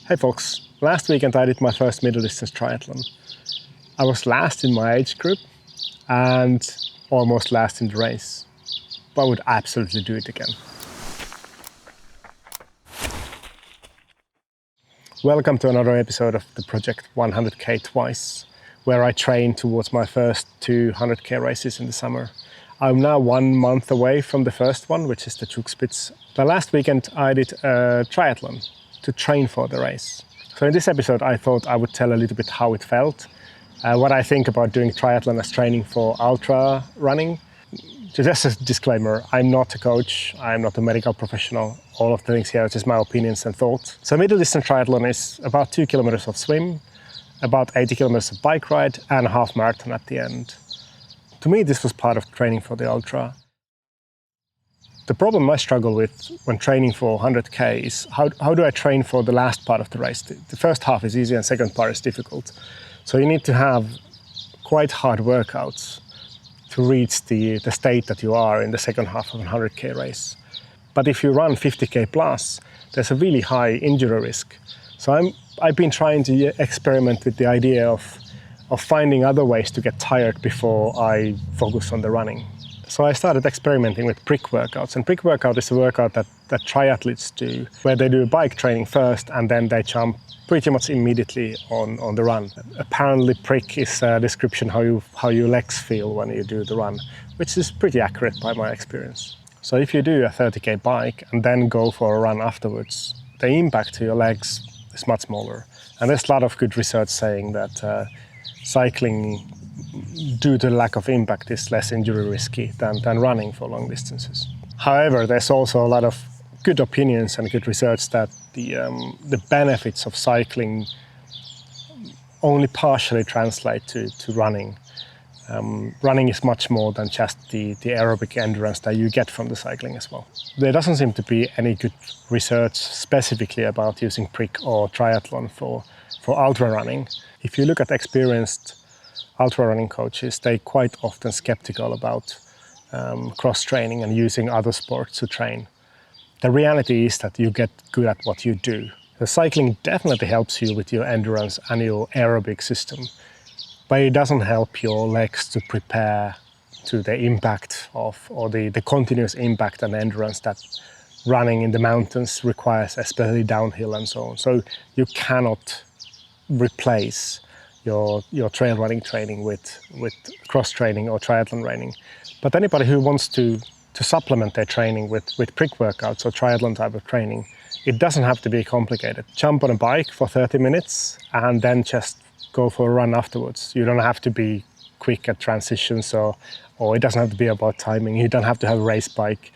Hey folks, last weekend I did my first middle distance triathlon. I was last in my age group and almost last in the race, but I would absolutely do it again. Welcome to another episode of the project 100k Twice, where I train towards my first 200k races in the summer. I'm now 1 month away from the first one, which is the Zugspitze. The last weekend I did a triathlon to train for the race. So in this episode I thought I would tell a little bit how it felt, what I think about doing triathlon as training for ultra running. Just a disclaimer, I'm not a coach, I'm not a medical professional. All of the things here are just my opinions and thoughts. So middle distance triathlon is about 2 kilometers of swim, about 80 kilometers of bike ride and a half marathon at the end. To me this was part of training for the ultra. The problem I struggle with when training for 100k is how do I train for the last part of the race? The first half is easy and second part is difficult. So you need to have quite hard workouts to reach the state that you are in the second half of a 100k race. But if you run 50k plus, there's a really high injury risk. So I've been trying to experiment with the idea of finding other ways to get tired before I focus on the running. So I started experimenting with brick workouts, and brick workout is a workout that triathletes do, where they do bike training first and then they jump pretty much immediately on the run. Apparently brick is a description how your legs feel when you do the run, which is pretty accurate by my experience. So if you do a 30k bike and then go for a run afterwards, the impact to your legs is much smaller. And there's a lot of good research saying that cycling, due to the lack of impact, is less injury risky than running for long distances. However, there's also a lot of good opinions and good research that the benefits of cycling only partially translate to running. Running is much more than just the aerobic endurance that you get from the cycling as well. There doesn't seem to be any good research specifically about using brick or triathlon for ultra running. If you look at experienced ultra running coaches, they quite often skeptical about cross training and using other sports to train. The reality is that you get good at what you do. The cycling definitely helps you with your endurance and your aerobic system, but it doesn't help your legs to prepare to the impact of, or the continuous impact and endurance that running in the mountains requires, especially downhill and so on. So you cannot replace your trail running training with cross training or triathlon training. But anybody who wants to supplement their training with brick workouts or triathlon type of training, it doesn't have to be complicated. Jump on a bike for 30 minutes and then just go for a run afterwards. You don't have to be quick at transitions or it doesn't have to be about timing. You don't have to have a race bike.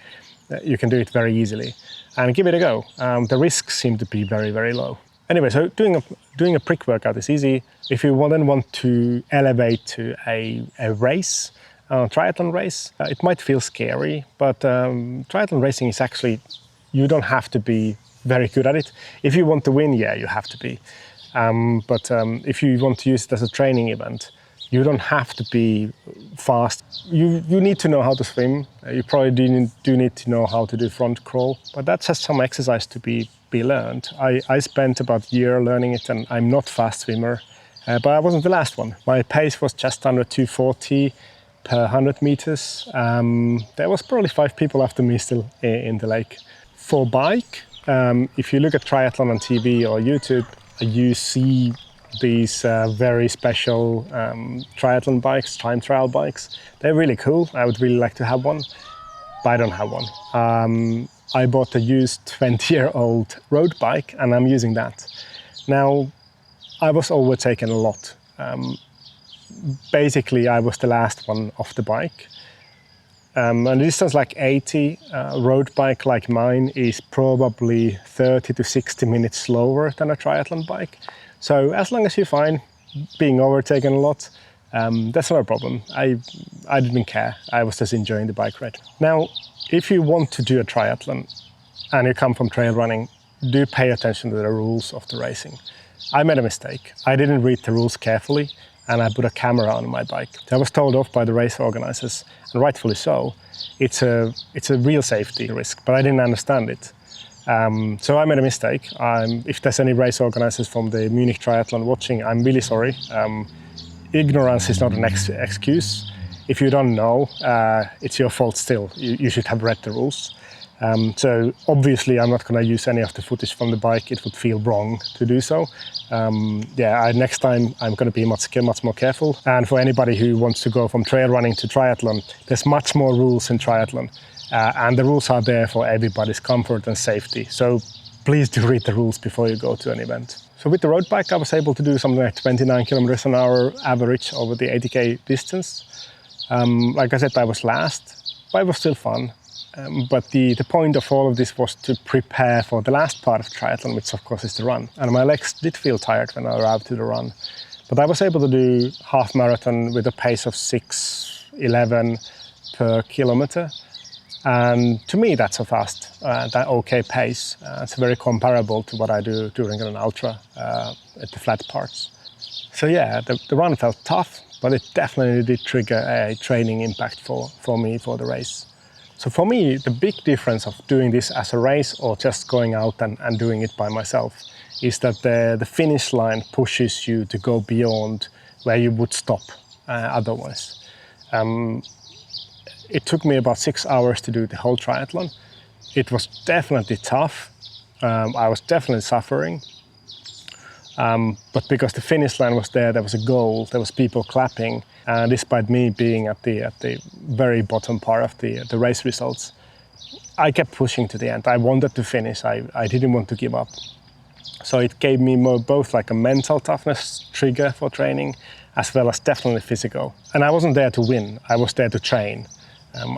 You can do it very easily and give it a go. The risks seem to be very, very low. Anyway, so doing a brick workout is easy. If you then want to elevate to a race, triathlon race, it might feel scary, but triathlon racing is actually, you don't have to be very good at it. If you want to win, yeah, you have to be. But if you want to use it as a training event, you don't have to be fast. You need to know how to swim. You probably do need to know how to do front crawl, but that's just some exercise to be learned. I spent about a year learning it, and I'm not a fast swimmer, but I wasn't the last one. My pace was just under 240 per 100 meters. There was probably 5 people after me still in the lake. For bike, if you look at triathlon on TV or YouTube, you see these very special triathlon bikes, time trial bikes. They're really cool. I would really like to have one, but I don't have one. I bought a used 20-year-old road bike and I'm using that. Now, I was overtaken a lot. Basically, I was the last one off the bike. On a distance like 80, a road bike like mine is probably 30 to 60 minutes slower than a triathlon bike. So as long as you're fine being overtaken a lot, that's not a problem. I didn't care. I was just enjoying the bike ride. Now, if you want to do a triathlon and you come from trail running, do pay attention to the rules of the racing. I made a mistake. I didn't read the rules carefully and I put a camera on my bike. I was told off by the race organizers, and rightfully so. It's a real safety risk, but I didn't understand it. So I made a mistake. If there's any race organizers from the Munich Triathlon watching, I'm really sorry. Ignorance is not an excuse. If you don't know, it's your fault still. You should have read the rules. So obviously I'm not going to use any of the footage from the bike. It would feel wrong to do so. Next time I'm going to be much more careful. And for anybody who wants to go from trail running to triathlon, there's much more rules in triathlon. And the rules are there for everybody's comfort and safety. So please do read the rules before you go to an event. So with the road bike, I was able to do something like 29 kilometers an hour average over the 80k distance. Like I said, I was last, but it was still fun. But the point of all of this was to prepare for the last part of triathlon, which of course is the run. And my legs did feel tired when I arrived to the run. But I was able to do half marathon with a pace of 6:11 per kilometer. And to me, that's a fast, that okay pace. It's very comparable to what I do during an ultra at the flat parts. So yeah, the run felt tough, but it definitely did trigger a training impact for me for the race. So for me, the big difference of doing this as a race or just going out and doing it by myself is that the finish line pushes you to go beyond where you would stop otherwise. It took me about 6 hours to do the whole triathlon. It was definitely tough. I was definitely suffering. But because the finish line was there was a goal, there was people clapping. Despite me being at the very bottom part of the race results, I kept pushing to the end. I wanted to finish. I didn't want to give up. So it gave me both like a mental toughness trigger for training, as well as definitely physical. And I wasn't there to win. I was there to train.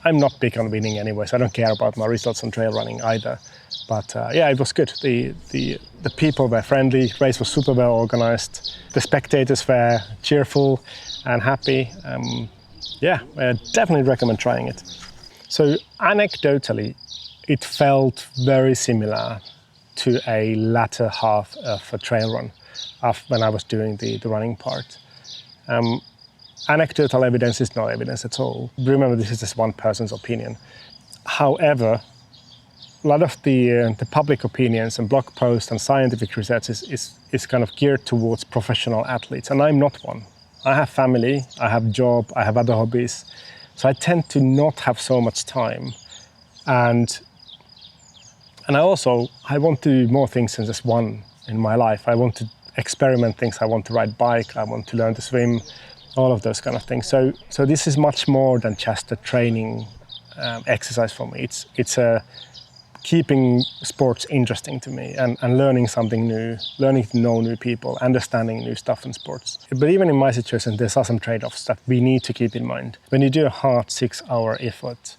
I'm not big on winning anyway, so I don't care about my results on trail running either. But yeah, it was good. The people were friendly, the race was super well organized. The spectators were cheerful and happy. Yeah, I definitely recommend trying it. So anecdotally, it felt very similar to a latter half of a trail run when I was doing the running part. Anecdotal evidence is no evidence at all. Remember, this is just one person's opinion. However, a lot of the public opinions and blog posts and scientific research is kind of geared towards professional athletes, and I'm not one. I have family, I have a job, I have other hobbies, so I tend to not have so much time. And I want to do more things than just one in my life. I want to experiment things. I want to ride bike, I want to learn to swim, all of those kind of things. So this is much more than just a training exercise for me. It's a keeping sports interesting to me and learning something new, learning to know new people, understanding new stuff in sports. But even in my situation, there are some trade-offs that we need to keep in mind. When you do a hard 6-hour effort,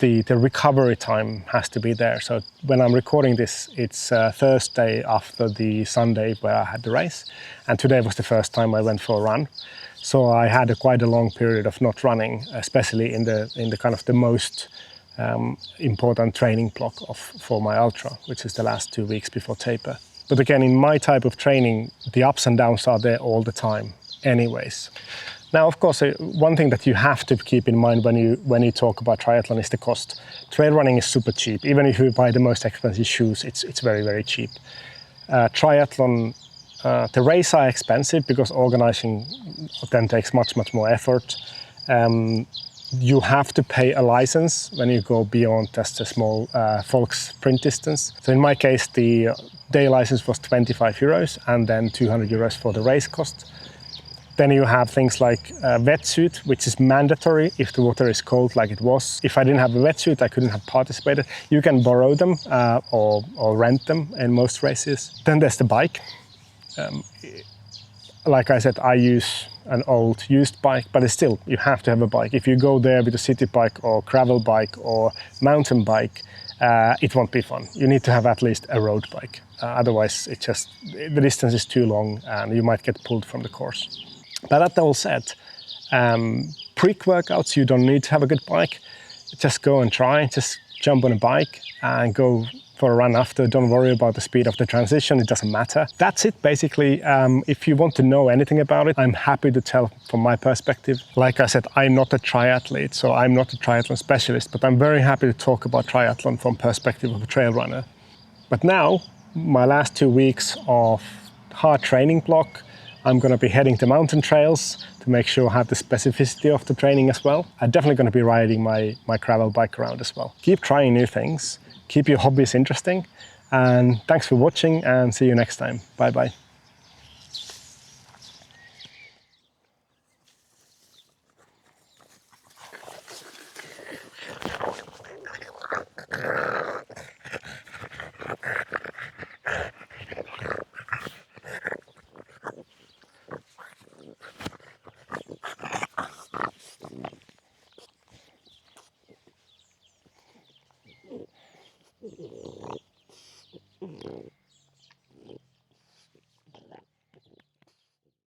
the recovery time has to be there. So when I'm recording this, it's Thursday after the Sunday where I had the race, and today was the first time I went for a run. So I had quite a long period of not running, especially in the kind of the most important training block for my ultra, which is the last 2 weeks before taper. But again, in my type of training, the ups and downs are there all the time anyways. Now, of course, one thing that you have to keep in mind when you talk about triathlon is the cost. Trail running is super cheap. Even if you buy the most expensive shoes, it's very, very cheap. Triathlon, the races are expensive because organizing then takes much more effort. You have to pay a license when you go beyond just a small folks sprint distance. So in my case, the day license was 25 euros and then 200 euros for the race cost. Then you have things like a wetsuit, which is mandatory if the water is cold like it was. If I didn't have a wetsuit, I couldn't have participated. You can borrow them or rent them in most races. Then there's the bike. Like I said, I use an old used bike, but still, you have to have a bike. If you go there with a city bike or gravel bike or mountain bike, it won't be fun. You need to have at least a road bike. Otherwise, the distance is too long and you might get pulled from the course. But that all said, pre-workouts, you don't need to have a good bike. Just go and try, just jump on a bike and go for a run after. Don't worry about the speed of the transition, it doesn't matter. That's it basically. If you want to know anything about it, I'm happy to tell from my perspective. Like I said, I'm not a triathlete, so I'm not a triathlon specialist, but I'm very happy to talk about triathlon from perspective of a trail runner. But now, my last 2 weeks of hard training block, I'm going to be heading to mountain trails to make sure I have the specificity of the training as well. I'm definitely going to be riding my gravel bike around as well. Keep trying new things, keep your hobbies interesting, and thanks for watching and see you next time. Bye bye.